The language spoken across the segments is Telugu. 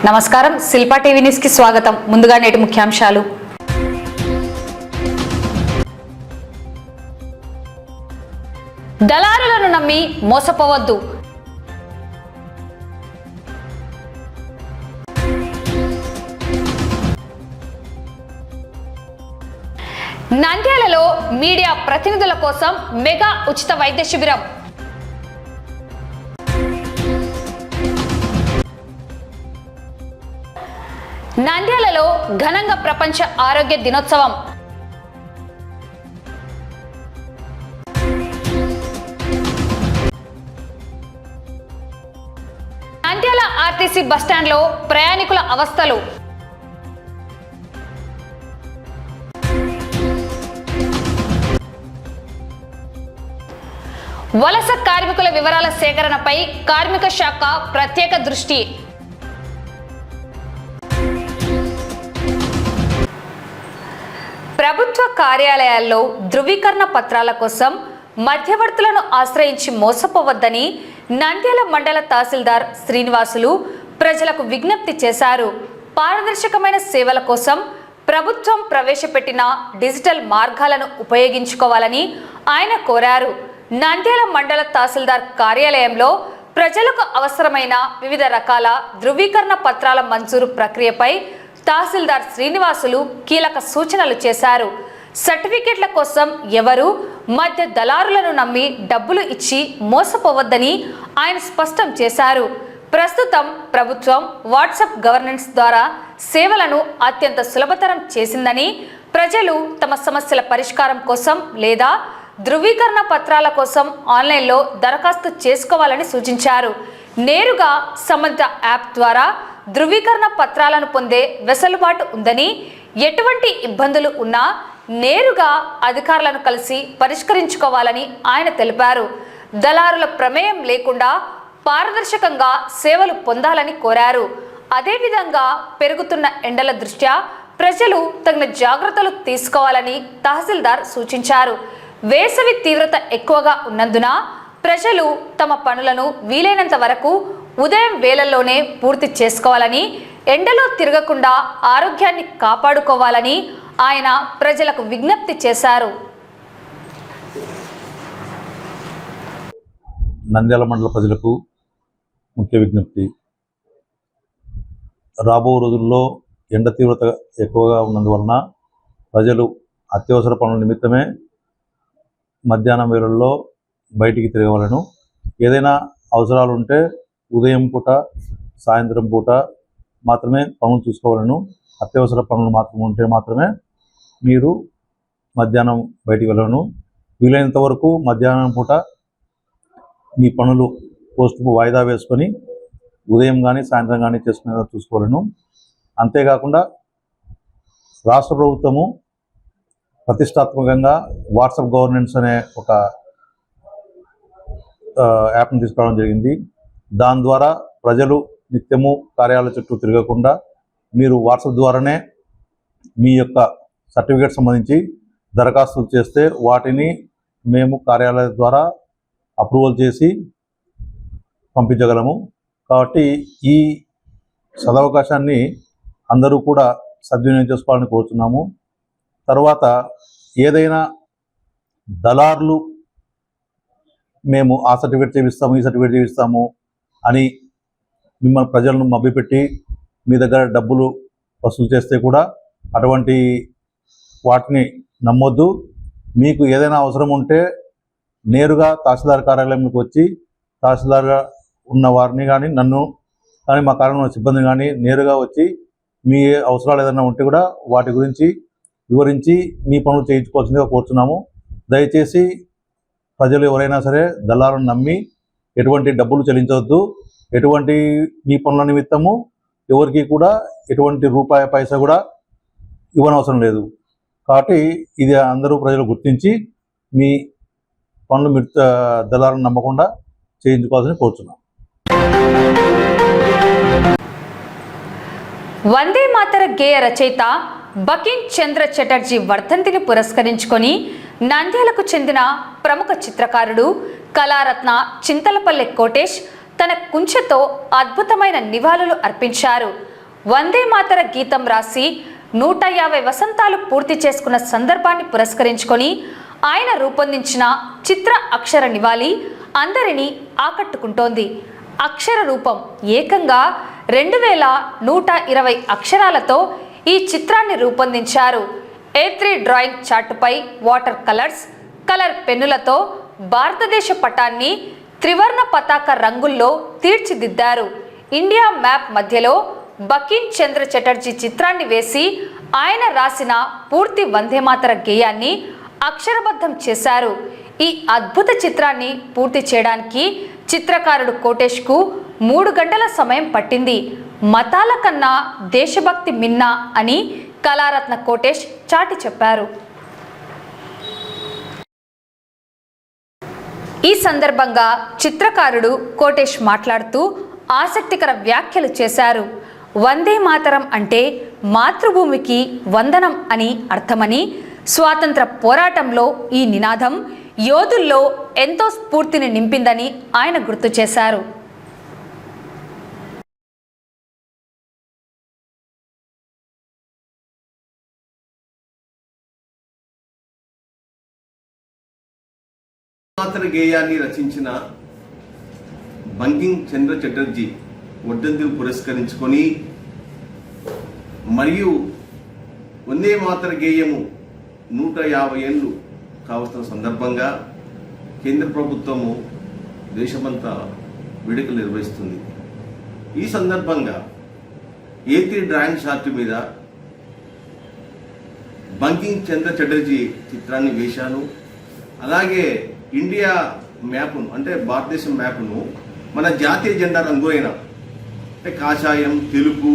నమస్కారం శిల్పా టీవీ న్యూస్ కి స్వాగతం. ముందుగా నేటి ముఖ్యాంశాలు. దళారులను నమ్మి మోసపోవద్దు. నంద్యాలలో మీడియా ప్రతినిధుల కోసం మెగా ఉచిత వైద్య శిబిరం. నంద్యాలలో ఘనంగా ప్రపంచ ఆరోగ్య దినోత్సవం. నంద్యాల ఆర్టీసీ బస్టాండ్లో ప్రయాణికుల అవస్థలు. వలస కార్మికుల వివరాల సేకరణపై కార్మిక శాఖ ప్రత్యేక దృష్టి. ప్రభుత్వ కార్యాలయాల్లో ధృవీకరణ పత్రాల కోసం మధ్యవర్తులను ఆశ్రయించి మోసపోవద్దని నంద్యాల మండల తహసీల్దార్ శ్రీనివాసులు ప్రజలకు విజ్ఞప్తి చేశారు. పారదర్శకమైన సేవల కోసం ప్రభుత్వం ప్రవేశపెట్టిన డిజిటల్ మార్గాలను ఉపయోగించుకోవాలని ఆయన కోరారు. నంద్యాల మండల తహసీల్దార్ కార్యాలయంలో ప్రజలకు అవసరమైన వివిధ రకాల ధృవీకరణ పత్రాల మంజూరు ప్రక్రియపై తహసీల్దార్ శ్రీనివాసులు కీలక సూచనలు చేశారు. సర్టిఫికెట్ల కోసం ఎవరు మధ్య దళారులను నమ్మి డబ్బులు ఇచ్చి మోసపోవద్దని ఆయన స్పష్టం చేశారు. ప్రస్తుతం ప్రభుత్వం వాట్సాప్ గవర్నెన్స్ ద్వారా సేవలను అత్యంత సులభతరం చేసిందని, ప్రజలు తమ సమస్యల పరిష్కారం కోసం లేదా ధృవీకరణ పత్రాల కోసం ఆన్లైన్లో దరఖాస్తు చేసుకోవాలని సూచించారు. నేరుగా సంబంధిత యాప్ ద్వారా ధృవీకరణ పత్రాలను పొందే వెసులుబాటు ఉందని, ఎటువంటి ఇబ్బందులు ఉన్నా నేరుగా అధికారులను కలిసి పరిష్కరించుకోవాలని ఆయన తెలిపారు. దళారుల ప్రమేయం లేకుండా పారదర్శకంగా సేవలు పొందాలని కోరారు. అదేవిధంగా పెరుగుతున్న ఎండల దృష్ట్యా ప్రజలు తగిన జాగ్రత్తలు తీసుకోవాలని తహసీల్దార్ సూచించారు. వేసవి తీవ్రత ఎక్కువగా ఉన్నందున ప్రజలు తమ పనులను వీలైనంత వరకు ఉదయం వేళల్లోనే పూర్తి చేసుకోవాలని, ఎండలో తిరగకుండా ఆరోగ్యాన్ని కాపాడుకోవాలని ఆయన ప్రజలకు విజ్ఞప్తి చేశారు. నంద్యాల మండల ప్రజలకు ముఖ్య విజ్ఞప్తి. రాబో రోజుల్లో ఎండ తీవ్రత ఎక్కువగా ఉన్నందువలన ప్రజలు అత్యవసర పనుల నిమిత్తమే మధ్యాహ్నం వేళల్లో బయటికి తిరగవలను. ఏదైనా అవసరాలు ఉంటే ఉదయం పూట, సాయంత్రం పూట మాత్రమే పనులు చూసుకోవాలను. అత్యవసర పనులు మాత్రం ఉంటే మాత్రమే మీరు మధ్యాహ్నం బయటికి వెళ్ళను. వీలైనంత వరకు మధ్యాహ్నం పూట మీ పనులు పోస్టుకు వాయిదా వేసుకొని ఉదయం కానీ సాయంత్రం కానీ చేసుకునేలా చూసుకోవాలను. అంతేకాకుండా రాష్ట్ర ప్రభుత్వము ప్రతిష్టాత్మకంగా వాట్సాప్ గవర్నెన్స్ అనే ఒక యాప్ని తీసుకురావడం జరిగింది. దాని ద్వారా ప్రజలు నిత్యము కార్యాలయ చుట్టూ తిరగకుండా మీరు వాట్సాప్ ద్వారానే మీ యొక్క సర్టిఫికేట్ సంబంధించి దరఖాస్తులు చేస్తే వాటిని మేము కార్యాలయం ద్వారా అప్రూవల్ చేసి పంపించగలము. కాబట్టి ఈ సదవకాశాన్ని అందరూ కూడా సద్వినియోగం చేసుకోవాలని కోరుతున్నాము. తర్వాత ఏదైనా దళారులు మేము ఆ సర్టిఫికేట్ చేపిస్తాము, ఈ సర్టిఫికేట్ చేపిస్తాము అని మిమ్మల్ని ప్రజలను మభ్యపెట్టి మీ దగ్గర డబ్బులు వసూలు చేస్తే కూడా అటువంటి వాటిని నమ్మొద్దు. మీకు ఏదైనా అవసరం ఉంటే నేరుగా తహసీల్దార్ కార్యాలయంలోకి వచ్చి తహసీల్దార్గా ఉన్న వారిని కానీ నన్ను కానీ మా కార్యాలయంలో సిబ్బంది కానీ నేరుగా వచ్చి మీ అవసరాలు ఏదైనా ఉంటే కూడా వాటి గురించి వివరించి మీ పనులు చేయించుకోవాల్సిందిగా కోరుతున్నాము. దయచేసి ప్రజలు ఎవరైనా సరే దళారులను నమ్మి ఎటువంటి డబ్బులు చెల్లించవద్దు. ఎటువంటి మీ పనుల నిమిత్తము ఎవరికి కూడా ఎటువంటి రూపాయి పైసా కూడా ఇవ్వనవసరం లేదు. కాబట్టి ఇది అందరూ ప్రజలు గుర్తించి మీ పనులు మీరు దళారులను నమ్మకుండా చేయించుకోవాల్సింది కోరుతున్నాం. వందే మాతర గేయ రచయిత బకిం చంద్ర చటర్జీ వర్ధంతిని పురస్కరించుకొని నంద్యాలకు చెందిన ప్రముఖ చిత్రకారుడు కళారత్న చింతలపల్లె కోటేష్ తన కుంచెతో అద్భుతమైన నివాళులు అర్పించారు. వందే మాతర గీతం రాసి 150 వసంతాలు పూర్తి చేసుకున్న సందర్భాన్ని పురస్కరించుకొని ఆయన రూపొందించిన చిత్ర అక్షర నివాళి అందరినీ ఆకట్టుకుంటోంది. అక్షర రూపం ఏకంగా 2120 అక్షరాలతో ఈ చిత్రాన్ని రూపొందించారు. A3 డ్రాయింగ్ చార్టుపై వాటర్ కలర్స్, కలర్ పెన్నులతో భారతదేశ పటాన్ని త్రివర్ణ పతాక రంగుల్లో తీర్చిదిద్దారు. ఇండియా మ్యాప్ మధ్యలో బకిం చంద్ర చటర్జీ చిత్రాన్ని వేసి ఆయన రాసిన పూర్తి వందేమాతర గేయాన్ని అక్షరబద్ధం చేశారు. ఈ అద్భుత చిత్రాన్ని పూర్తి చేయడానికి చిత్రకారుడు కోటేష్కు 3 గంటల సమయం పట్టింది. మతాల కన్నా దేశభక్తి మిన్నా అని కళారత్న కోటేష్ చాటి చెప్పారు. ఈ సందర్భంగా చిత్రకారుడు కోటేష్ మాట్లాడుతూ ఆసక్తికర వ్యాఖ్యలు చేశారు. వందే మాతరం అంటే మాతృభూమికి వందనం అని అర్థమని, స్వాతంత్ర పోరాటంలో ఈ నినాదం యోధుల్లో ఎంతో స్ఫూర్తిని నింపిందని ఆయన గుర్తు చేశారు. మాతర గేయాన్ని రచించిన బంకిం చంద్ర చటర్జీ వర్ధంతిని పురస్కరించుకొని మరియు వందే మాతర గేయము 150 ఏళ్ళు కావస్తున్న సందర్భంగా కేంద్ర ప్రభుత్వము దేశమంతా వేడుకలు నిర్వహిస్తుంది. ఈ సందర్భంగా A3 డ్రాయింగ్ చార్ట్ మీద బంకిం చంద్ర చటర్జీ చిత్రాన్ని వేశాను. అలాగే ఇండియా మ్యాప్ను అంటే భారతదేశం మ్యాప్ను మన జాతీయ జెండా రంగులైన అంటే కాషాయం, తెలుపు,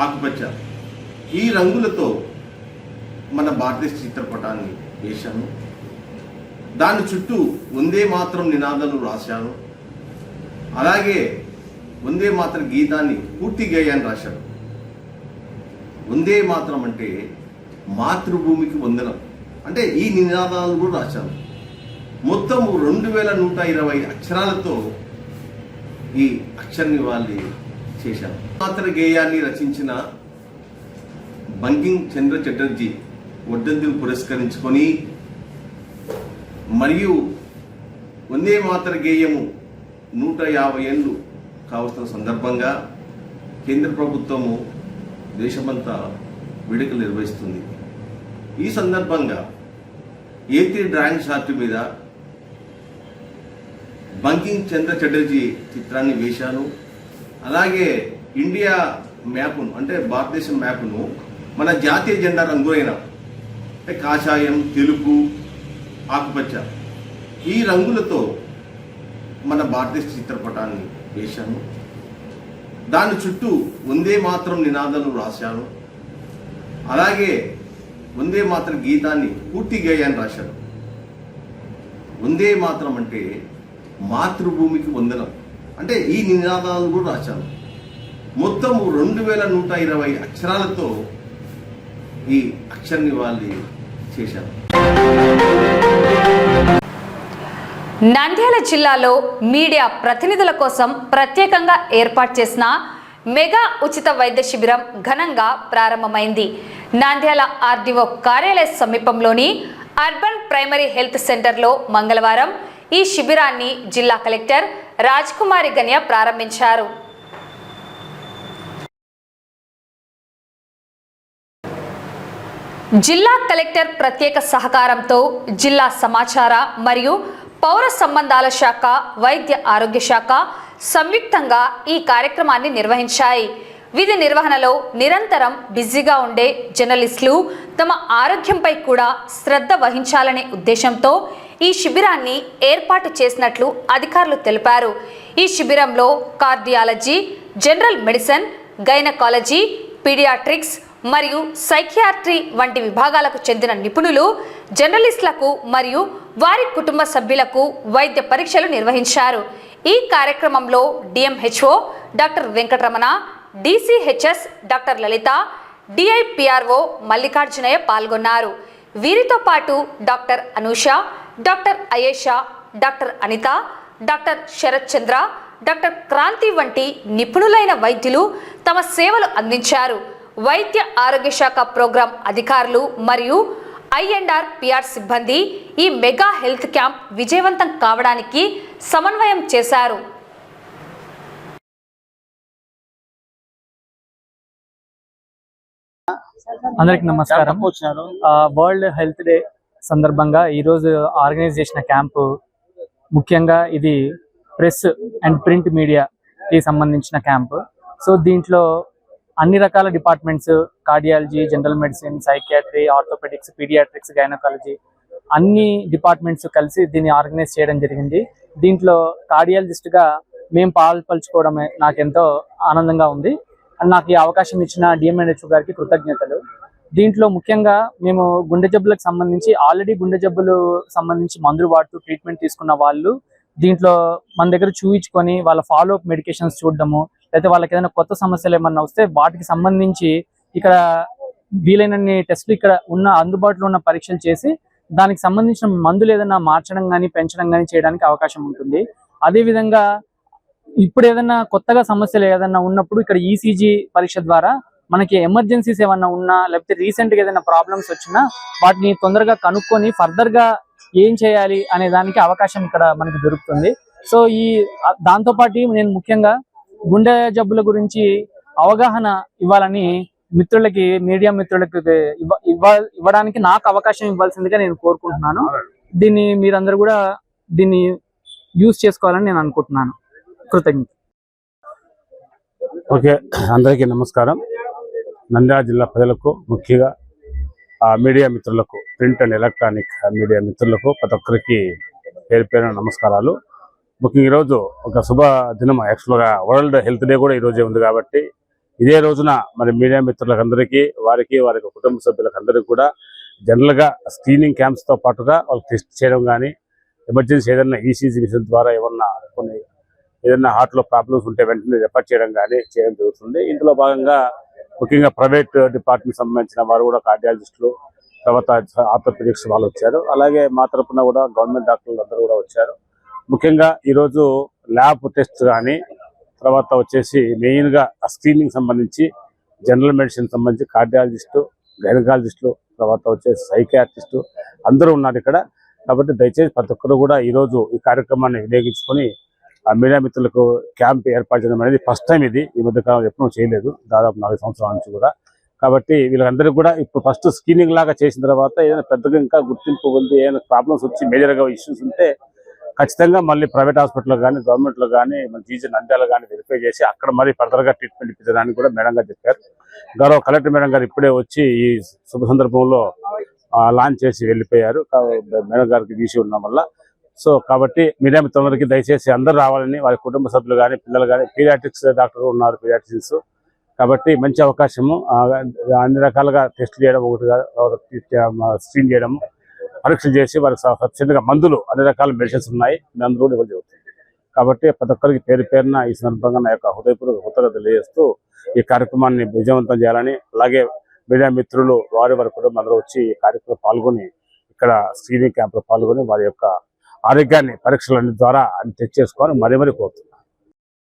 ఆకుపచ్చ ఈ రంగులతో మన భారతదేశ చిత్రపటాన్ని వేశాను. దాని చుట్టూ వందే మాతరం నినాదాలు రాశాను. అలాగే వందే మాతర గీతాన్ని పూర్తి గేయాన్ని రాశాను. వందే మాతరం అంటే మాతృభూమికి వందనం అంటే ఈ నినాదాలు కూడా రాశాను. మొత్తం 2120 అక్షరాలతో ఈ అక్షర నివాళి చేశాను. మాతర గేయాన్ని రచించిన బంకిం చంద్ర చటర్జీ వర్ధంతిని పురస్కరించుకొని మరియు వందే మాతర గేయము 150 ఏళ్ళు కావస్తున్న సందర్భంగా కేంద్ర ప్రభుత్వము దేశమంతా వేడుకలు నిర్వహిస్తుంది. ఈ సందర్భంగా A3 డ్రాయింగ్ చార్ట్ మీద బంకిం చంద్ర చటర్జీ చిత్రాన్ని వేశాను. అలాగే ఇండియా మ్యాప్ను అంటే భారతదేశం మ్యాప్ను మన జాతీయ జెండా రంగులైన అంటే కాషాయం, తెలుపు, ఆకుపచ్చ ఈ రంగులతో మన భారతదేశ చిత్రపటాన్ని వేశాను. దాని చుట్టూ వందే మాతరం నినాదాలు రాశాను. అలాగే వందే మాతర గీతాన్ని పూర్తి గేయాన్ని రాశాను. వందే మాతరం అంటే మాతృభూమికి వందనం అంటే ఈ నినాదాలు కూడా రాశాను. మొత్తం 2120 అక్షరాలతో ఈ అక్షర నివాళి చేశాను. నంద్యాల జిల్లాలో మీడియా ప్రతినిధుల కోసం ప్రత్యేకంగా ఏర్పాటు చేసిన మెగా ఉచిత వైద్య శిబిరం ఘనంగా ప్రారంభమైంది. నంద్యాల ఆర్డీఓ కార్యాలయ సమీపంలోని అర్బన్ ప్రైమరీ హెల్త్ సెంటర్లో మంగళవారం ఈ శిబిరాన్ని జిల్లా కలెక్టర్ రాజ్కుమారి గన్య ప్రారంభించారు. జిల్లా కలెక్టర్ ప్రత్యేక సహకారంతో జిల్లా సమాచార మరియు పౌర సంబంధాల శాఖ, వైద్య ఆరోగ్య శాఖ సంయుక్తంగా ఈ కార్యక్రమాన్ని నిర్వహించాయి. విధి నిర్వహణలో నిరంతరం బిజీగా ఉండే జర్నలిస్టులు తమ ఆరోగ్యంపై కూడా శ్రద్ధ వహించాలనే ఉద్దేశంతో ఈ శిబిరాన్ని ఏర్పాటు చేసినట్లు అధికారులు తెలిపారు. ఈ శిబిరంలో cardiology, general medicine, gynaecology, paediatrics మరియు సైకియాట్రీ వంటి విభాగాలకు చెందిన నిపుణులు జర్నలిస్టులకు మరియు వారి కుటుంబ సభ్యులకు వైద్య పరీక్షలు నిర్వహించారు. ఈ కార్యక్రమంలో DMHO doctor Venkataramana, DCHS doctor Lalitha, DIPRO Mallikarjunaiah పాల్గొన్నారు. వీరితో పాటు doctor Anusha, doctor Ayesha, doctor Anitha, doctor Sharath Chandra, doctor Kranthi వంటి నిపుణులైన వైద్యులు తమ సేవలు అందించారు. వైద్య ఆరోగ్య శాఖ ప్రోగ్రాం అధికారులు మరియు IR/PR సిబ్బంది ఈ మెగా హెల్త్ క్యాంప్ విజయవంతం కావడానికి సమన్వయం చేశారు. అందరికి నమస్కారం. వరల్డ్ హెల్త్ డే సందర్భంగా ఈరోజు ఆర్గనైజ్ చేసిన క్యాంపు, ముఖ్యంగా ఇది ప్రెస్ అండ్ ప్రింట్ మీడియాకి సంబంధించిన క్యాంపు. సో దీంట్లో అన్ని రకాల departments, cardiology, general medicine, psychiatry, orthopaedics, paediatrics, gynaecology అన్ని డిపార్ట్మెంట్స్ కలిసి దీన్ని ఆర్గనైజ్ చేయడం జరిగింది. దీంట్లో కార్డియాలజిస్ట్గా మేము పాల్పంచుకోవడమే నాకెంతో ఆనందంగా ఉంది. అండ్ నాకు ఈ అవకాశం ఇచ్చిన DMNHO గారికి కృతజ్ఞతలు. దీంట్లో ముఖ్యంగా మేము గుండె జబ్బులకు సంబంధించి ఆల్రెడీ గుండె జబ్బులు సంబంధించి మందులు వాడుతూ ట్రీట్మెంట్ తీసుకున్న వాళ్ళు దీంట్లో మన దగ్గర చూయించుకొని వాళ్ళ ఫాలోఅప్ మెడికేషన్స్ చూడడము, లేకపోతే వాళ్ళకి ఏదైనా కొత్త సమస్యలు ఏమన్నా వస్తే వాటికి సంబంధించి ఇక్కడ వీలైనన్ని టెస్టులు ఇక్కడ ఉన్న అందుబాటులో ఉన్న పరీక్షలు చేసి దానికి సంబంధించిన మందులు ఏదైనా మార్చడం కానీ పెంచడం కానీ చేయడానికి అవకాశం ఉంటుంది. అదేవిధంగా ఇప్పుడు ఏదైనా కొత్తగా సమస్యలు ఏదైనా ఉన్నప్పుడు ఇక్కడ ECG పరీక్ష ద్వారా మనకి ఎమర్జెన్సీస్ ఏమన్నా ఉన్నా, లేకపోతే రీసెంట్ గా ఏదైనా ప్రాబ్లమ్స్ వచ్చినా వాటిని తొందరగా కనుక్కొని ఫర్దర్ గా ఏం చేయాలి అనే దానికి అవకాశం ఇక్కడ మనకి దొరుకుతుంది. సో దాంతో పాటు నేను ముఖ్యంగా గుండె జబ్బుల గురించి అవగాహన ఇవ్వాలని మిత్రులకి, మీడియా మిత్రులకి ఇవ్వడానికి నాకు అవకాశం ఇవ్వాల్సిందిగా నేను కోరుకుంటున్నాను. దీన్ని మీరందరూ కూడా దీన్ని యూజ్ చేసుకోవాలని నేను అనుకుంటున్నాను. కృతజ్ఞత. ఓకే, అందరికీ నమస్కారం. నంద్యాల జిల్లా ప్రజలకు, ముఖ్యంగా మీడియా మిత్రులకు, ప్రింట్ అండ్ ఎలక్ట్రానిక్ మీడియా మిత్రులకు ప్రతి ఒక్కరికి పేరు పేరున నమస్కారాలు. ముఖ్యంగా ఈరోజు ఒక శుభ దినం. యాక్చువల్గా వరల్డ్ హెల్త్ డే కూడా ఈరోజే ఉంది కాబట్టి ఇదే రోజున మరి మీడియా మిత్రులకు అందరికీ, వారి కుటుంబ సభ్యులకు అందరికీ కూడా జనరల్గా స్క్రీనింగ్ క్యాంప్స్తో పాటుగా వాళ్ళు టెస్ట్ చేయడం కానీ, ఎమర్జెన్సీ ఏదైనా ECG మిషన్ ద్వారా ఏదైనా హార్ట్లో ప్రాబ్లమ్స్ ఉంటే వెంటనే రెఫర్ చేయడం కానీ చేయడం జరుగుతుంది. ఇందులో భాగంగా ముఖ్యంగా ప్రైవేట్ డిపార్ట్మెంట్ సంబంధించిన వారు కూడా, కార్డియాలజిస్టులు, తర్వాత ఆర్థోపెడిక్స్ వాళ్ళు వచ్చారు. అలాగే మా తరఫున కూడా గవర్నమెంట్ డాక్టర్లు అందరూ కూడా వచ్చారు. ముఖ్యంగా ఈరోజు ల్యాబ్ టెస్ట్ కానీ, తర్వాత వచ్చేసి మెయిన్గా స్క్రీనింగ్ సంబంధించి జనరల్ మెడిసిన్ సంబంధించి కార్డియాలజిస్టు, గైనకాలజిస్టులు, తర్వాత వచ్చేసి సైకియాట్రిస్టు అందరూ ఉన్నారు ఇక్కడ. కాబట్టి దయచేసి ప్రతి ఒక్కరు కూడా ఈరోజు ఈ కార్యక్రమాన్ని వినియోగించుకొని మీడియా మిత్రులకు క్యాంప్ ఏర్పాటు చేయడం అనేది ఫస్ట్ టైం. ఇది ఈ మధ్య కాలం ఎప్పుడూ చేయలేదు, దాదాపు 4 సంవత్సరాల నుంచి కూడా. కాబట్టి వీళ్ళందరికీ కూడా ఇప్పుడు ఫస్ట్ స్క్రీనింగ్ లాగా చేసిన తర్వాత ఏదైనా పెద్దగా ఇంకా గుర్తింపు ఉంది, ఏదైనా ప్రాబ్లమ్స్ వచ్చి మేజర్గా ఇష్యూస్ ఉంటే ఖచ్చితంగా మళ్ళీ ప్రైవేట్ హాస్పిటల్లో కానీ, గవర్నమెంట్లో కానీ, మన జీజీ నంద్యాల కానీ వెరిఫై చేసి అక్కడ మళ్ళీ ఫర్దర్గా ట్రీట్మెంట్ ఇప్పించడానికి కూడా మేడం గారు చెప్పారు. గౌరవ కలెక్టర్ మేడం గారు ఇప్పుడే వచ్చి ఈ శుభ సందర్భంలో లాంచ్ చేసి వెళ్ళిపోయారు. మేడం గారికి తీసి ఉండడం వల్ల. సో కాబట్టి మీడియా మిత్రులందరికీ దయచేసి అందరూ రావాలని, వారి కుటుంబ సభ్యులు కానీ, పిల్లలు కానీ, పీడియాట్రిక్స్ డాక్టర్ ఉన్నారు, పీడియాట్రిషియన్స్. కాబట్టి మంచి అవకాశము. అన్ని రకాలుగా టెస్ట్ చేయడం, ఒకటిగా స్క్రీన్ చేయడం, పరీక్షలు చేసి వారికి సఫిషియెంట్గా మందులు, అన్ని రకాల మెడిసిన్స్ ఉన్నాయి, మందులు కూడా ఇవ్వడం జరుగుతుంది. కాబట్టి ప్రతి ఒక్కరికి పేరు పేరున ఈ సందర్భంగా నా యొక్క హృదయపూర్వక కృతజ్ఞతలు తెలియజేస్తూ ఈ కార్యక్రమాన్ని విజయవంతం చేయాలని, అలాగే మీడియా మిత్రులు వారి కుటుంబం అందరూ వచ్చి ఈ కార్యక్రమంలో పాల్గొని ఇక్కడ స్క్రీనింగ్ క్యాంప్లో పాల్గొని వారి యొక్క ఆరోగ్యాన్ని పరీక్షల ద్వారా టెస్ట్ చేసుకోవాలని మరీ కోరుతున్నాను.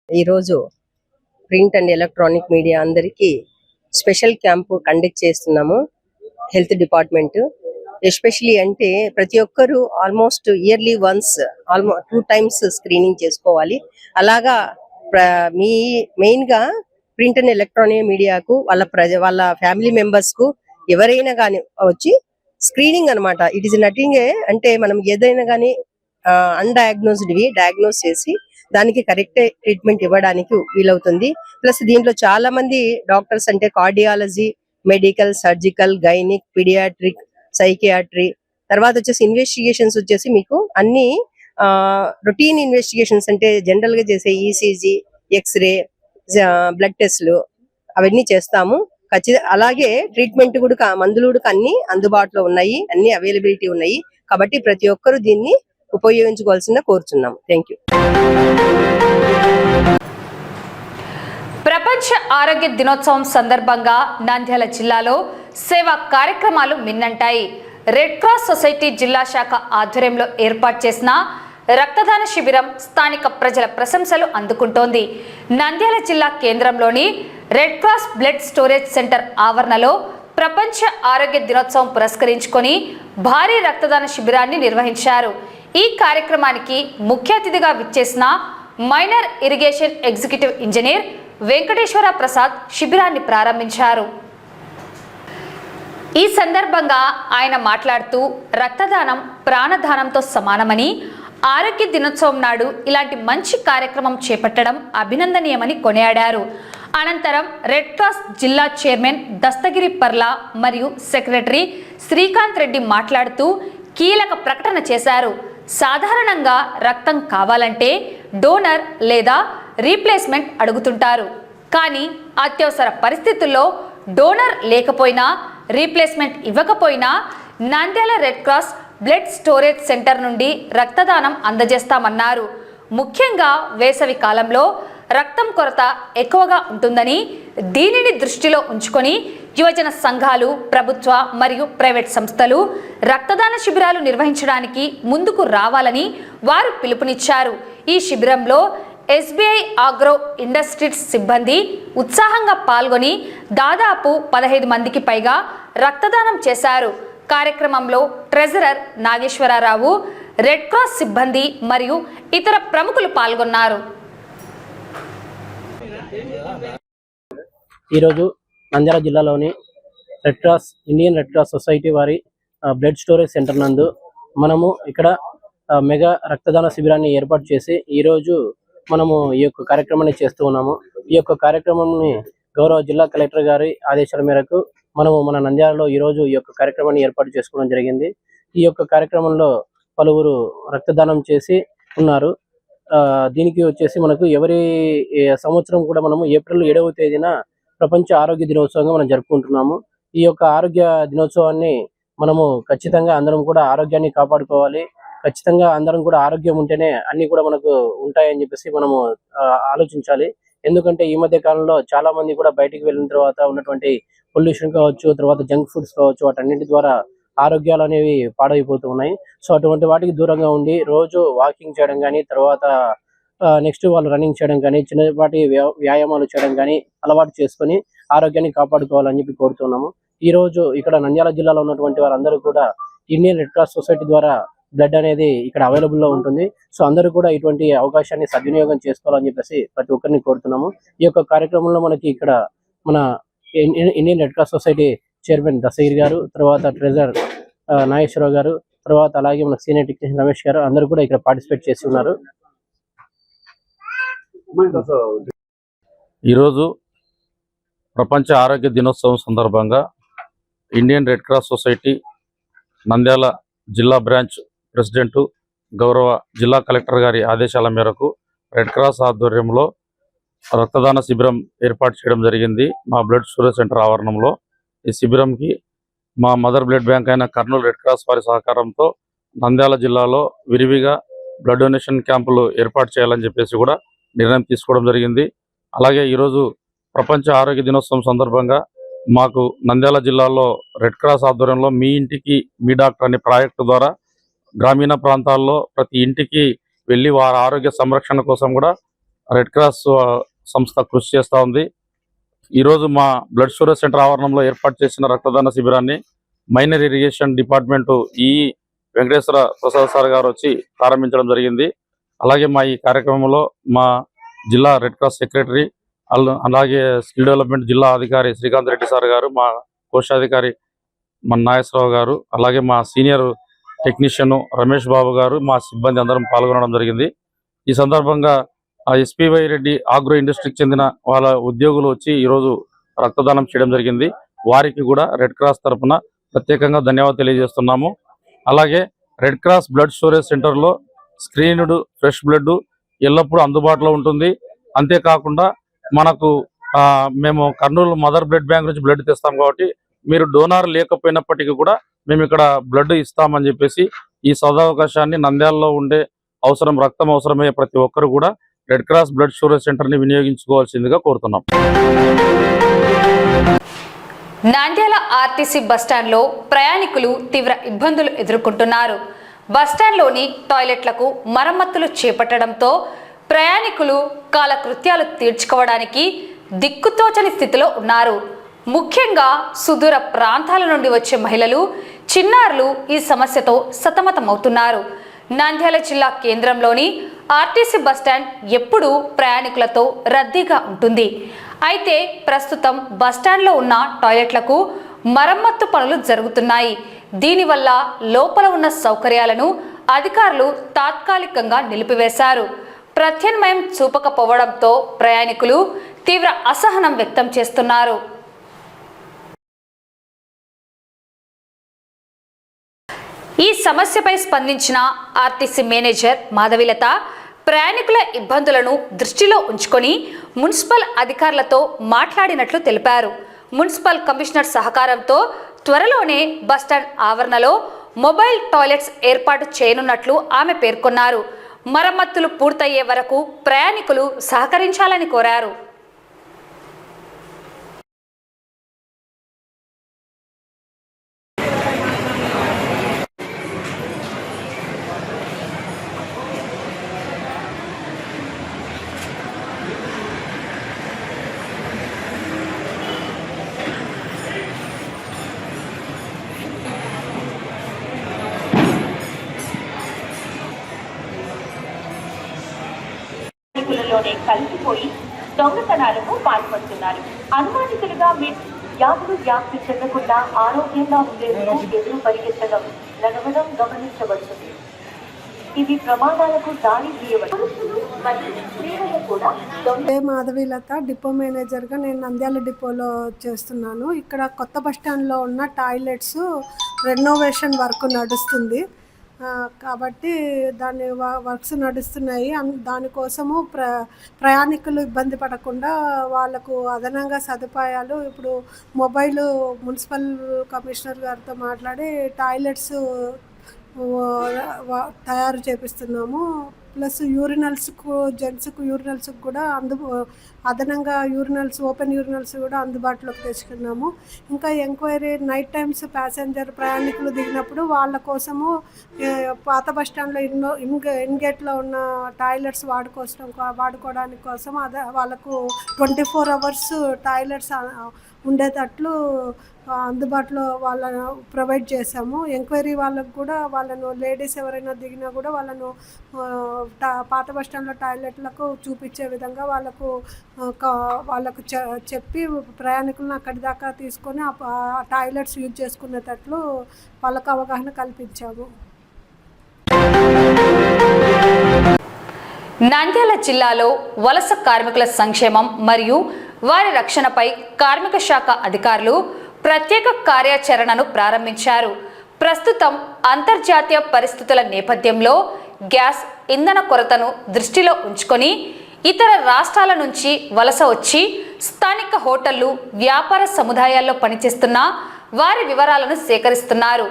ఈరోజు ప్రింట్ అండ్ ఎలక్ట్రానిక్ మీడియా అందరికీ స్పెషల్ క్యాంపు కండక్ట్ చేస్తున్నాము. హెల్త్ డిపార్ట్మెంట్ ఎస్పెషలీ అంటే ప్రతి ఒక్కరు almost yearly once 2 times screening చేసుకోవాలి. అలాగా మెయిన్ గా ప్రింట్ అండ్ ఎలక్ట్రానిక్ మీడియాకు వాళ్ళ ఫ్యామిలీ మెంబర్స్ కు ఎవరైనా కానీ వచ్చి స్క్రీనింగ్ అన్నమాట. ఇట్ ఈస్ నథింగ్ అంటే మనం ఏదైనా కానీ అన్డయాగ్నోస్డ్వి డయాగ్నోస్ చేసి దానికి కరెక్ట్ ట్రీట్మెంట్ ఇవ్వడానికి వీలవుతుంది. ప్లస్ దీంట్లో చాలా మంది డాక్టర్స్ అంటే cardiology, medical, surgical, gynaec, paediatric, psychiatry, తర్వాత వచ్చేసి ఇన్వెస్టిగేషన్స్ వచ్చేసి మీకు అన్ని రొటీన్ ఇన్వెస్టిగేషన్స్ అంటే జనరల్ గా చేసే ECG, ఎక్స్రే, బ్లడ్ టెస్ట్లు అవన్నీ చేస్తాము. ఖచ్చితంగా అలాగే ట్రీట్మెంట్ కూడా మందులు కూడా అన్ని అందుబాటులో ఉన్నాయి, అన్ని అవైలబిలిటీ ఉన్నాయి. కాబట్టి ప్రతి ఒక్కరూ దీన్ని ఉపయోగించుకోవాల్సిందిగా కోరుచున్నాము. Thank you. ప్రపంచ ఆరోగ్య దినోత్సవం సందర్భంగా నంద్యాల జిల్లాలో సేవా కార్యక్రమాలు మిన్నంటాయి. రెడ్ క్రాస్ సొసైటీ జిల్లా శాఖ ఆధ్వర్యంలో ఏర్పాటు చేసిన రక్తదాన శిబిరం స్థానిక ప్రజల ప్రశంసలు అందుకుంటోంది. నంద్యాల జిల్లా కేంద్రంలోని red cross blood storage centre ఆవరణలో ప్రపంచ ఆరోగ్య దినోత్సవం పురస్కరించుకొని భారీ రక్తదాన శిబిరాన్ని నిర్వహించారు. ఈ కార్యక్రమానికి ముఖ్య అతిథిగా విచ్చేసిన minor irrigation executive engineer Venkateswara Prasad శిబిరాన్ని ప్రారంభించారు. ఈ సందర్భంగా ఆయన మాట్లాడుతూ రక్తదానం ప్రాణదానంతో సమానమని, ఆరోగ్య దినోత్సవం నాడు ఇలాంటి మంచి కార్యక్రమం చేపట్టడం అభినందనీయమని కొనియాడారు. అనంతరం రెడ్ క్రాస్ జిల్లా చైర్మన్ దస్తగిరి పర్లా మరియు సెక్రటరీ శ్రీకాంత్ రెడ్డి మాట్లాడుతూ కీలక ప్రకటన చేశారు. సాధారణంగా రక్తం కావాలంటే డోనర్ లేదా రీప్లేస్మెంట్ అడుగుతుంటారు. కానీ అత్యవసర పరిస్థితుల్లో డోనర్ లేకపోయినా, రీప్లేస్మెంట్ ఇవ్వకపోయినా Nandyal red cross blood storage centre నుండి రక్తదానం అందజేస్తామన్నారు. ముఖ్యంగా వేసవి కాలంలో రక్తం కొరత ఎక్కువగా ఉంటుందని, దీనిని దృష్టిలో ఉంచుకొని యువజన సంఘాలు, ప్రభుత్వ మరియు ప్రైవేట్ సంస్థలు రక్తదాన శిబిరాలు నిర్వహించడానికి ముందుకు రావాలని వారు పిలుపునిచ్చారు. ఈ శిబిరంలో SBI ఆగ్రో ఇండస్ట్రీస్ సిబ్బంది ఉత్సాహంగా పాల్గొని దాదాపు 15 మందికి పైగా రక్తదానం చేశారు. కార్యక్రమంలో ట్రెజరర్ నాగేశ్వరరావు, రెడ్ క్రాస్ సిబ్బంది మరియు ఇతర ప్రముఖులు పాల్గొన్నారు. ఈరోజు నంద్యాల జిల్లాలోని ఇండియన్ రెడ్ క్రాస్ సొసైటీ వారి బ్లడ్ స్టోరేజ్ సెంటర్ నందు మనము ఇక్కడ మెగా రక్తదాన శిబిరాన్ని ఏర్పాటు చేసి ఈరోజు మనము ఈ యొక్క కార్యక్రమాన్ని చేస్తూ ఉన్నాము. ఈ యొక్క కార్యక్రమాన్ని గౌరవ జిల్లా కలెక్టర్ గారి ఆదేశాల మేరకు మనము మన నంద్యాలలో ఈరోజు ఈ యొక్క కార్యక్రమాన్ని ఏర్పాటు చేసుకోవడం జరిగింది. ఈ యొక్క కార్యక్రమంలో పలువురు రక్తదానం చేసి ఉన్నారు. దీనికి వచ్చేసి మనకు ఎవరి సంవత్సరం కూడా మనము ఏప్రిల్ 7వ తేదీన ప్రపంచ ఆరోగ్య దినోత్సవంగా మనం జరుపుకుంటున్నాము. ఈ యొక్క ఆరోగ్య దినోత్సవాన్ని మనము ఖచ్చితంగా అందరం కూడా ఆరోగ్యాన్ని కాపాడుకోవాలి. ఖచ్చితంగా అందరం కూడా ఆరోగ్యం ఉంటేనే అన్ని కూడా మనకు ఉంటాయని చెప్పేసి మనము ఆలోచించాలి. ఎందుకంటే ఈ మధ్య కాలంలో చాలా మంది కూడా బయటికి వెళ్ళిన తర్వాత ఉన్నటువంటి పొల్యూషన్ కావచ్చు, తర్వాత జంక్ ఫుడ్స్ కావచ్చు, వాటన్నిటి ద్వారా ఆరోగ్యాలు అనేవి పాడైపోతూ ఉన్నాయి. సో అటువంటి వాటికి దూరంగా ఉండి రోజు వాకింగ్ చేయడం కానీ, తర్వాత నెక్స్ట్ వాళ్ళు రన్నింగ్ చేయడం కానీ, చిన్నపాటి వ్యాయామాలు చేయడం కానీ అలవాటు చేసుకొని ఆరోగ్యాన్ని కాపాడుకోవాలని చెప్పి కోరుతున్నాము. ఈ రోజు ఇక్కడ నంద్యాల జిల్లాలో ఉన్నటువంటి వారందరూ కూడా ఇండియన్ రెడ్ క్రాస్ సొసైటీ ద్వారా బ్లడ్ అనేది ఇక్కడ అవైలబుల్ లో ఉంటుంది. సో అందరూ కూడా ఇటువంటి అవకాశాన్ని సద్వినియోగం చేసుకోవాలని చెప్పేసి ప్రతి ఒక్కరిని కోరుతున్నాము. ఈ యొక్క కార్యక్రమంలో మనకి ఇక్కడ మన Indian red cross society chairman Dastagiri గారు, తర్వాత ట్రెజరర్ నాగేశ్వరరావు గారు, తర్వాత అలాగే మన సీనియర్ టెక్నీషియన్ రమేష్ గారు అందరూ కూడా ఇక్కడ పార్టిసిపేట్ చేసి ఉన్నారు. ఈరోజు ప్రపంచ ఆరోగ్య దినోత్సవం సందర్భంగా Indian red cross society Nandyal జిల్లా బ్రాంచ్ ప్రెసిడెంట్ గౌరవ జిల్లా కలెక్టర్ గారి ఆదేశాల మేరకు రెడ్ క్రాస్ ఆధ్వర్యంలో రక్తదాన శిబిరం ఏర్పాటు చేయడం జరిగింది మా బ్లడ్ స్టోరేజ్ సెంటర్ ఆవరణంలో. ఈ శిబిరంకి మా మదర్ బ్లడ్ బ్యాంక్ అయిన కర్నూలు రెడ్ క్రాస్ వారి సహకారంతో నంద్యాల జిల్లాలో విరివిగా బ్లడ్ డొనేషన్ క్యాంపులు ఏర్పాటు చేయాలని చెప్పేసి కూడా నిర్ణయం తీసుకోవడం జరిగింది. అలాగే ఈరోజు ప్రపంచ ఆరోగ్య దినోత్సవం సందర్భంగా మాకు నంద్యాల జిల్లాలో రెడ్ క్రాస్ ఆధ్వర్యంలో మీ ఇంటికి మీ డాక్టర్ అనే ప్రాజెక్టు ద్వారా గ్రామీణ ప్రాంతాల్లో ప్రతి ఇంటికి వెళ్ళి వారి ఆరోగ్య సంరక్షణ కోసం కూడా రెడ్ క్రాస్ సంస్థ కృషి చేస్తూ ఉంది. ఈరోజు మా బ్లడ్ స్టోరేజ్ సెంటర్ ఆవరణంలో ఏర్పాటు చేసిన రక్తదాన శిబిరాన్ని minor irrigation department Venkateswara Prasad sir గారు వచ్చి ప్రారంభించడం జరిగింది. అలాగే మా ఈ కార్యక్రమంలో మా జిల్లా రెడ్ క్రాస్ సెక్రటరీ, అలాగే స్కిల్ డెవలప్మెంట్ జిల్లా అధికారి శ్రీకాంత్ రెడ్డి సార్ గారు, మా కోశాధికారి మన నాగేశ్వరరావు గారు, అలాగే మా సీనియర్ టెక్నీషియన్ రమేష్ బాబు గారు, మా సిబ్బంది అందరం పాల్గొనడం జరిగింది. ఈ సందర్భంగా SPY రెడ్డి ఆగ్రో ఇండస్ట్రీకి చెందిన వాళ్ళ ఉద్యోగులు వచ్చి ఈరోజు రక్తదానం చేయడం జరిగింది. వారికి కూడా రెడ్ క్రాస్ తరఫున ప్రత్యేకంగా ధన్యవాదాలు తెలియజేస్తున్నాము. అలాగే రెడ్ క్రాస్ బ్లడ్ స్టోరేజ్ సెంటర్లో స్క్రీన్డ్ ఫ్రెష్ బ్లడ్ ఎల్లప్పుడూ అందుబాటులో ఉంటుంది. అంతేకాకుండా మనకు మేము కర్నూలు మదర్ బ్లడ్ బ్యాంక్ నుంచి బ్లడ్ తెస్తాం కాబట్టి మీరు డోనార్ లేకపోయినప్పటికీ కూడా మేము ఇక్కడ బ్లడ్ ఇస్తామని చెప్పేసి ఈ సదవకాశాన్ని నంద్యాలలో ఉండే రక్తం అవసరమయ్యే ప్రతి ఒక్కరు కూడా red cross blood storage centre ని వినియోగించుకోవాల్సిందిగా కోరుతున్నాం. నంద్యాల RTC బస్టాండ్లో ప్రయాణికులు తీవ్ర ఇబ్బందులు ఎదుర్కొంటున్నారు. బస్టాండ్లోని టాయిలెట్లకు మరమ్మతులు చేపట్టడంతో ప్రయాణికులు కాలకృత్యాలు తీర్చుకోవడానికి దిక్కుతోచని స్థితిలో ఉన్నారు. ముఖ్యంగా సుదూర ప్రాంతాల నుండి వచ్చే మహిళలు, చిన్నారులు ఈ సమస్యతో సతమతమవుతున్నారు. నంద్యాల జిల్లా కేంద్రంలోని ఆర్టీసీ బస్టాండ్ ఎప్పుడూ ప్రయాణికులతో రద్దీగా ఉంటుంది. అయితే ప్రస్తుతం బస్టాండ్లో ఉన్న టాయిలెట్లకు మరమ్మత్తు పనులు జరుగుతున్నాయి. దీనివల్ల లోపల ఉన్న సౌకర్యాలను అధికారులు తాత్కాలికంగా నిలిపివేశారు. ప్రత్యామ్నాయం చూపకపోవడంతో ప్రయాణికులు తీవ్ర అసహనం వ్యక్తం చేస్తున్నారు. ఈ సమస్యపై స్పందించిన ఆర్టీసీ మేనేజర్ మాధవిలత ప్రయాణికుల ఇబ్బందులను దృష్టిలో ఉంచుకొని మున్సిపల్ అధికారులతో మాట్లాడినట్లు తెలిపారు. మున్సిపల్ కమిషనర్ సహకారంతో త్వరలోనే బస్టాండ్ ఆవరణలో మొబైల్ టాయిలెట్స్ ఏర్పాటు చేయనున్నట్లు ఆమె పేర్కొన్నారు. మరమ్మతులు పూర్తయ్యే వరకు ప్రయాణికులు సహకరించాలని కోరారు. లోనే కలిసిపోయి దొంగతనాలకు పాల్పడుతున్నారు. అనుమానితులుగా వ్యాధులు వ్యాప్తి చెందకుండా ఆరోగ్యంగా ఉండేందుకు ఎదురు పరిగెత్తడం, నడవడం గమనించబడుతుంది. ఇవి ప్రమాదాలకు దారి తీయవచ్చు. మాధవీలత, డిపో మేనేజర్గా నేను నంద్యాల డిపోలో చేస్తున్నాను. ఇక్కడ కొత్త బస్టాండ్లో ఉన్న టాయిలెట్స్ రెనోవేషన్ వర్క్ నడుస్తుంది కాబట్టి దాని వర్క్స్ నడుస్తున్నాయి. దానికోసము ప్రయాణికులు ఇబ్బంది పడకుండా వాళ్ళకు అదనంగా సదుపాయాలు ఇప్పుడు మొబైల్ మున్సిపల్ కమిషనర్ గారితో మాట్లాడి టాయిలెట్స్ తయారు చేపిస్తున్నాము. ప్లస్ యూరినల్స్కు, జెంట్స్కు యూరినల్స్కి కూడా అదనంగా యూరినల్స్, ఓపెన్ యూరినల్స్ కూడా అందుబాటులోకి తెచ్చుకున్నాము. ఇంకా ఎంక్వైరీ నైట్ టైమ్స్ ప్యాసింజర్ ప్రయాణికులు దిగినప్పుడు వాళ్ళ కోసము పాత బస్టాండ్లో ఇన్గేట్లో ఉన్న టాయిలెట్స్ వాడుకోవడానికి కోసం వాళ్ళకు 24 hours టాయిలెట్స్ ఉండేటట్లు అందుబాటులో వాళ్ళను ప్రొవైడ్ చేశాము. ఎంక్వైరీ వాళ్ళకు కూడా వాళ్ళను లేడీస్ ఎవరైనా దిగినా కూడా వాళ్ళను పాత బస్టాండ్లో టాయిలెట్లకు చూపించే విధంగా వాళ్ళకు చెప్పి ప్రయాణికులను అక్కడి దాకా తీసుకొని ఆ టాయిలెట్స్ యూజ్ చేసుకునేటట్లు వాళ్ళకు అవగాహన కల్పించాము. నంద్యాల జిల్లాలో వలస కార్మికుల సంక్షేమం మరియు వారి రక్షణపై కార్మిక శాఖ అధికారులు ప్రత్యేక కార్యాచరణను ప్రారంభించారు. ప్రస్తుతం అంతర్జాతీయ పరిస్థితుల నేపథ్యంలో గ్యాస్, ఇంధన కొరతను దృష్టిలో ఉంచుకొని ఇతర రాష్ట్రాల నుంచి వలస వచ్చి స్థానిక హోటళ్లు, వ్యాపార సముదాయాల్లో పనిచేస్తున్న వారి వివరాలను సేకరిస్తున్నారు.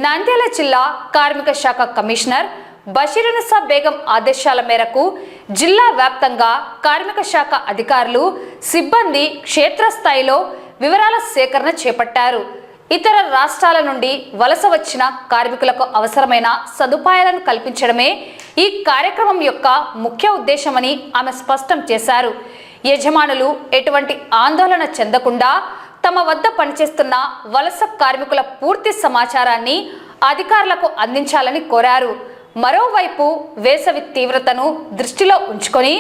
నంద్యాల జిల్లా కార్మిక శాఖ కమిషనర్ బషీరునిసా బేగం ఆదేశాల మేరకు జిల్లా వ్యాప్తంగా కార్మిక శాఖ అధికారులు, సిబ్బంది క్షేత్రస్థాయిలో వివరాల సేకరణ చేపట్టారు. ఇతర రాష్ట్రాల నుండి వలస వచ్చిన కార్మికులకు అవసరమైన సదుపాయాలను కల్పించడమే ఈ కార్యక్రమం యొక్క ముఖ్య ఉద్దేశమని ఆమె స్పష్టం చేశారు. యజమానులు ఎటువంటి ఆందోళన చెందకుండా తమ వద్ద పనిచేస్తున్న వలస కార్మికుల పూర్తి సమాచారాన్ని అధికారులకు అందించాలని కోరారు. మరోవైపు వేసవి తీవ్రతను దృష్టిలో ఉంచుకొని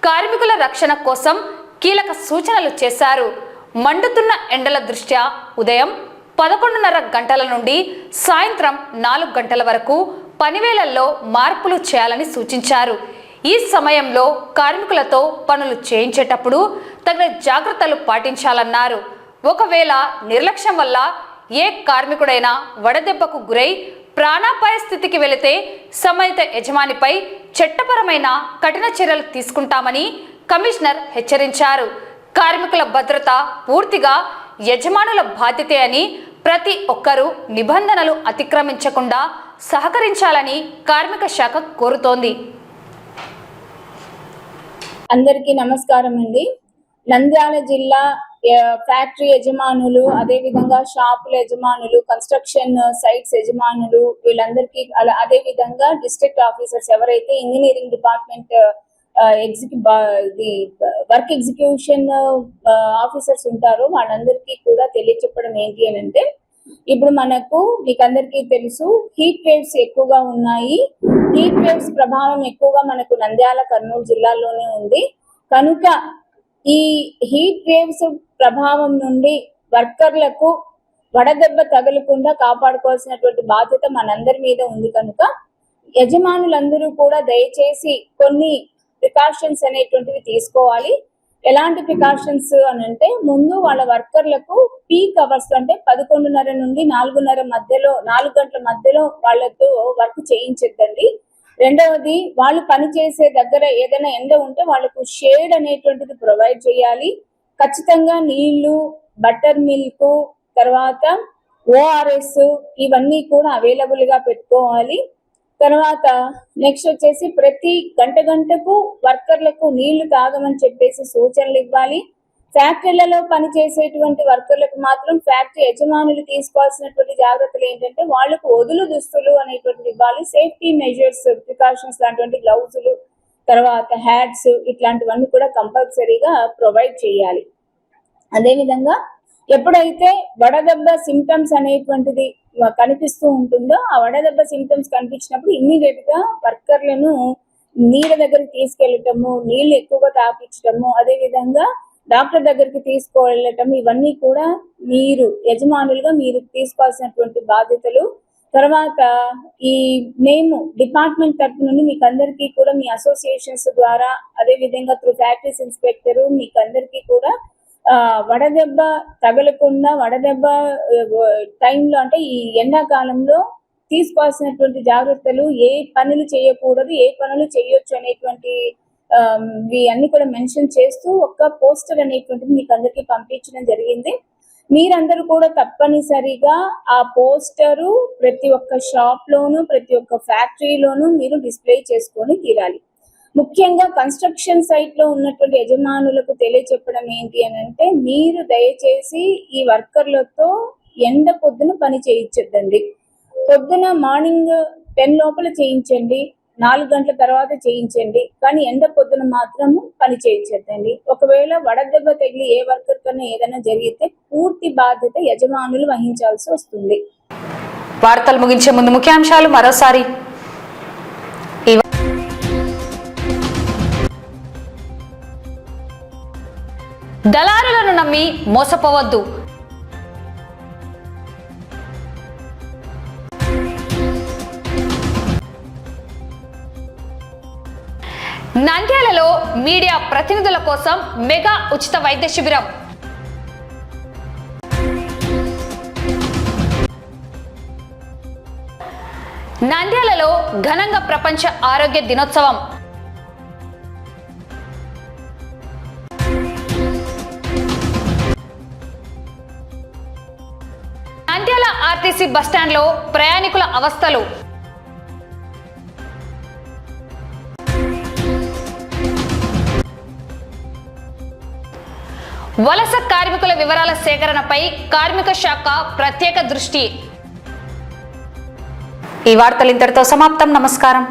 కార్మికుల రక్షణ కోసం కీలక సూచనలు చేశారు. మండుతున్న ఎండల దృష్ట్యా ఉదయం 11:30 గంటల నుండి సాయంత్రం 4 గంటల వరకు పనివేళల్లో మార్పులు చేయాలని సూచించారు. ఈ సమయంలో కార్మికులతో పనులు చేయించేటప్పుడు తగిన జాగ్రత్తలు పాటించాలన్నారు. ఒకవేళ నిర్లక్ష్యం వల్ల ఏ కార్మికుడైనా వడదెబ్బకు గురై ప్రాణాపాయ స్థితికి వెళితే సంబంధిత యజమానిపై చట్టపరమైన కఠిన చర్యలు తీసుకుంటామని కమిషనర్ హెచ్చరించారు. కార్మికుల భద్రత పూర్తిగా యజమానుల బాధ్యతే అని ప్రతి ఒక్కరూ నిబంధనలు అతిక్రమించకుండా సహకరించాలని కార్మిక శాఖ కోరుతోంది. అందరికీ నమస్కారం అండి. నంద్యాల జిల్లా ఫ్యాక్టరీ యజమానులు, అదే విధంగా షాపుల యజమానులు, కన్స్ట్రక్షన్ సైట్స్ యజమానులు, వీళ్ళందరికీ అదే విధంగా డిస్ట్రిక్ట్ ఆఫీసర్స్ ఎవరైతే engineering department work execution officers ఉంటారో వాళ్ళందరికీ కూడా తెలియచెప్పడం ఏంటి అని అంటే, ఇప్పుడు మీకు అందరికీ తెలుసు హీట్ వేవ్స్ ఎక్కువగా ఉన్నాయి. హీట్ వేవ్స్ ప్రభావం ఎక్కువగా మనకు నంద్యాల, కర్నూలు జిల్లాల్లోనే ఉంది. కనుక ఈ హీట్ వేవ్స్ ప్రభావం నుండి వర్కర్లకు వడదెబ్బ తగలకుండా కాపాడుకోవాల్సినటువంటి బాధ్యత మనందరి మీద ఉంది. కనుక యజమానులందరూ కూడా దయచేసి కొన్ని ప్రికాషన్స్ అనేటువంటివి తీసుకోవాలి. ఎలాంటి ప్రికాషన్స్ అని అంటే, ముందు వాళ్ళ వర్కర్లకు పీక్ అవర్స్ అంటే 11:30 నుండి 4:30 మధ్యలో 4 గంటల మధ్యలో వాళ్ళతో వర్క్ చేయించద్దండి. రెండవది, వాళ్ళు పని చేసే దగ్గర ఏదైనా ఎండ ఉంటే వాళ్ళకు షేడ్ అనేటువంటిది ప్రొవైడ్ చేయాలి. ఖచ్చితంగా నీళ్లు, బటర్ మిల్క్, తర్వాత ఓఆర్ఎస్ ఇవన్నీ కూడా అవైలబుల్ గా పెట్టుకోవాలి. తర్వాత నెక్స్ట్ వచ్చేసి ప్రతి గంటకు వర్కర్లకు నీళ్లు తాగమని చెప్పేసి సూచనలు ఇవ్వాలి. ఫ్యాక్టరీలలో పనిచేసేటువంటి వర్కర్లకు మాత్రం ఫ్యాక్టరీ యజమానులు తీసుకోవాల్సినటువంటి జాగ్రత్తలు ఏంటంటే, వాళ్లకు వదులు దుస్తులు అనేటువంటివి ఇవ్వాలి. సేఫ్టీ మెజర్స్, ప్రికాషన్స్ లాంటి గ్లౌజులు, తర్వాత హ్యాట్స్ ఇట్లాంటివన్నీ కూడా కంపల్సరీగా ప్రొవైడ్ చేయాలి. అదేవిధంగా ఎప్పుడైతే వడదెబ్బ సిమ్టమ్స్ అనేటువంటిది కనిపిస్తూ ఉంటుందో, ఆ వడదెబ్బ సిమ్టమ్స్ కనిపించినప్పుడు ఇమ్మీడియట్ గా వర్కర్లను నీళ్ళ దగ్గరికి తీసుకెళ్లటము, నీళ్లు ఎక్కువగా తాపించటము, అదే విధంగా డాక్టర్ దగ్గరికి తీసుకువెళ్ళటం, ఇవన్నీ కూడా యజమానులుగా మీరు తీసుకోవాల్సినటువంటి బాధ్యతలు. తర్వాత మేము డిపార్ట్మెంట్ తరఫు నుండి మీకు అందరికీ కూడా మీ అసోసియేషన్స్ ద్వారా, అదే విధంగా త్రూ ఫ్యాక్టరీస్ ఇన్స్పెక్టర్ మీకు అందరికీ కూడా వడదెబ్బ తగలకుండా, వడదెబ్బ టైంలో అంటే ఈ ఎండాకాలంలో తీసుకోవాల్సినటువంటి జాగ్రత్తలు, ఏ పనులు చేయకూడదు, ఏ పనులు చేయొచ్చు అనేటువంటి అన్ని కూడా మెన్షన్ చేస్తూ ఒక పోస్టర్ అనేటువంటిది మీకు అందరికీ పంపించడం జరిగింది. మీరందరూ కూడా తప్పనిసరిగా ఆ పోస్టరు ప్రతి ఒక్క షాప్ లోను, ప్రతి ఒక్క ఫ్యాక్టరీలోను మీరు డిస్ప్లే చేసుకొని తీరాలి. ముఖ్యంగా కన్స్ట్రక్షన్ సైట్ లో ఉన్నటువంటి యజమానులకు తెలియచెప్పడం ఏంటి అని అంటే, మీరు దయచేసి ఈ వర్కర్లతో ఎండ పొద్దున పని చేయించద్దండి. పొద్దున మార్నింగ్ 10 లోపల చేయించండి, 4 గంటల తర్వాత చేయించండి, కానీ ఎండ పొద్దున మాత్రం పని చేయించద్దండి. ఒకవేళ వడదెబ్బ తగిలి ఏ వర్కర్ కన్నా ఏదైనా జరిగితే పూర్తి బాధ్యత యజమానులు వహించాల్సి వస్తుంది. వార్తలు ముగించే ముందు ముఖ్యాంశాలు మరోసారి. దళారులను నమ్మి మోసపోవద్దు. నంద్యాలలో మీడియా ప్రతినిధుల కోసం మెగా ఉచిత వైద్య శిబిరం. నంద్యాలలో ఘనంగా ప్రపంచ ఆరోగ్య దినోత్సవం. నంద్యాల ఆర్టీసీ బస్టాండ్లో ప్రయాణికుల అవస్థలు. వలస కార్మికుల వివరాల సేకరణపై కార్మిక శాఖ ప్రత్యేక దృష్టి. ఈ వార్తలు ఇంతటితో సమాప్తం. నమస్కారం.